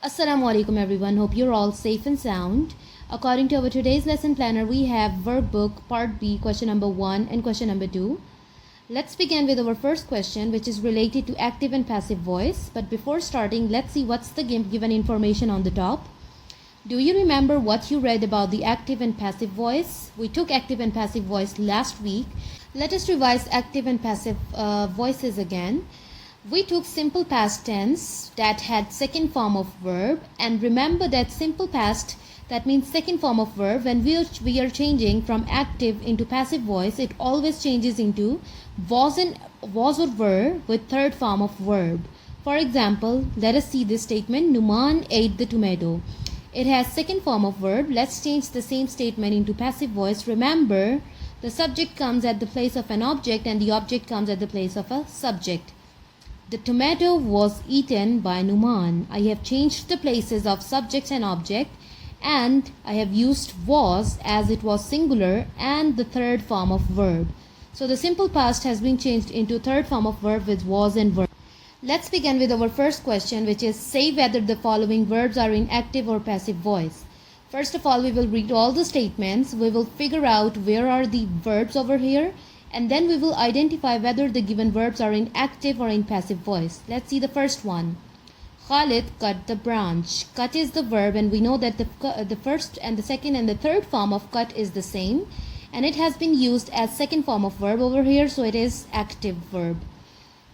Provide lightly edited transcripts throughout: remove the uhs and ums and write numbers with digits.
Assalamu alaikum everyone. Hope you're all safe and sound. According to our today's lesson planner, we have workbook part B, question number 1 and question number 2. Let's begin with our first question, which is related to active and passive voice. But before starting, let's see what's the given information on the top. Do you remember what you read about the active and passive voice? We took active and passive voice last week. Let us revise active and passive voices again. We took simple past tense that had second form of verb, and remember that simple past, that means second form of verb, when we are changing from active into passive voice, it always changes into was or were with third form of verb. For example, let us see this statement: Numan ate the tomato. It has second form of verb. Let's change the same statement into passive voice. Remember, the subject comes at the place of an object and the object comes at the place of a subject. The tomato was eaten by Numan. I have changed the places of subject and object, and I have used was as it was singular and the third form of verb. So the simple past has been changed into third form of verb with was and were. Let's begin with our first question, which is say whether the following verbs are in active or passive voice. First of all, we will read all the statements. We will figure out where are the verbs over here, and then we will identify whether the given verbs are in active or in passive voice. Let's see the first one. Khalid cut the branch. Cut is the verb, and we know that the first and the second and the third form of cut is the same, and it has been used as second form of verb over here, so it is active verb.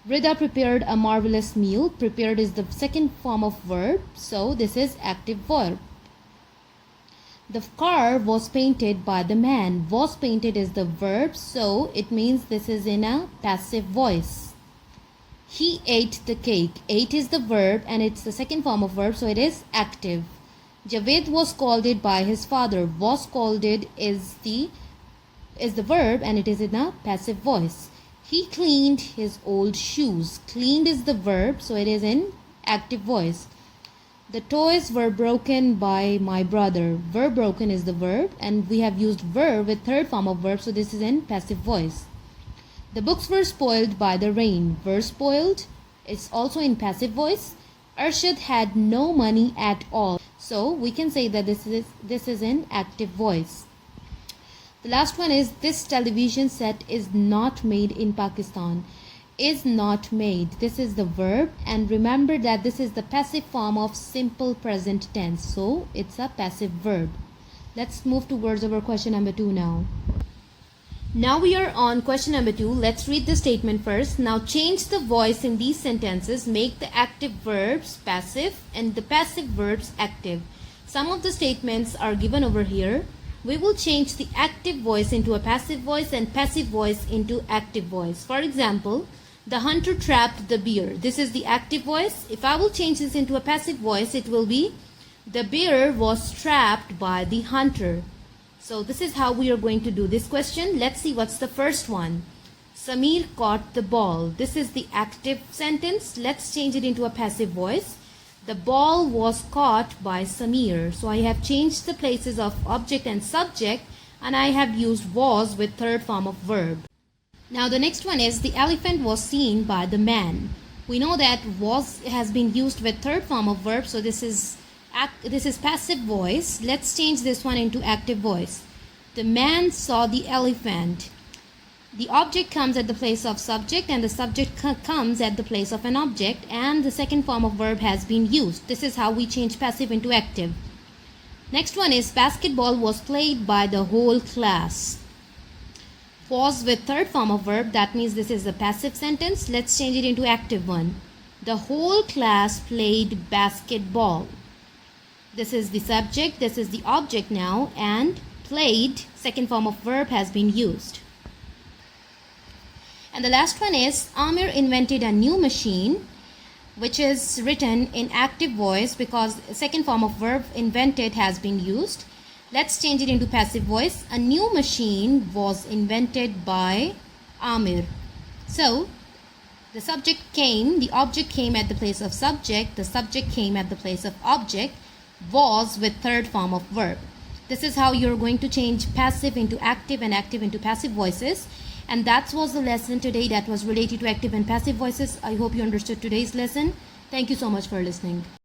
Rida prepared a marvelous meal. Prepared is the second form of verb, so this is active verb. The car was painted by the man. Was painted is the verb, so it means this is in a passive voice. He ate the cake. Ate is the verb and it's the second form of verb, so it is active. Javed was scolded by his father. Was scolded is the verb and it is in a passive voice. He cleaned his old shoes. Cleaned is the verb, so it is in active voice. The toys were broken by my brother. Were broken is the verb, and we have used were with third form of verb, so this is in passive voice. The books were spoiled by the rain. Were spoiled, it's also in passive voice. Arshad had no money at all, so we can say that this is in active voice. The last one is this television set is not made in Pakistan. Is not made. This is the verb, and remember that this is the passive form of simple present tense, so it's a passive verb. Let's move towards our question number 2 now. Now we are on question number 2. Let's read the statement first. Now change the voice in these sentences. Make the active verbs passive and the passive verbs active. Some of the statements are given over here. We will change the active voice into a passive voice and passive voice into active voice. For example, the hunter trapped the bear. This is the active voice. If I will change this into a passive voice, it will be the bear was trapped by the hunter. So this is how we are going to do this question. Let's see what's the first one. Samir caught the ball. This is the active sentence. Let's change it into a passive voice. The ball was caught by Samir. So I have changed the places of object and subject, and I have used was with third form of verb. Now the next one is the elephant was seen by the man. We know that was has been used with third form of verb, so this is passive voice. Let's change this one into active voice. The man saw the elephant. The object comes at the place of subject and the subject comes at the place of an object, and the second form of verb has been used. This is how we change passive into active. Next one is basketball was played by the whole class. Was with third form of verb, that means this is a passive sentence. Let's change it into active one. The whole class played basketball. This is the subject, this is the object now, and played, second form of verb, has been used. And the last one is Amir invented a new machine, which is written in active voice because second form of verb invented has been used. Let's change it into passive voice. A new machine was invented by Amir. So the subject came, the object came at the place of subject, the subject came at the place of object, was with third form of verb. This is how you're going to change passive into active and active into passive voices. And that was the lesson today that was related to active and passive voices. I hope you understood today's lesson. Thank you so much for listening.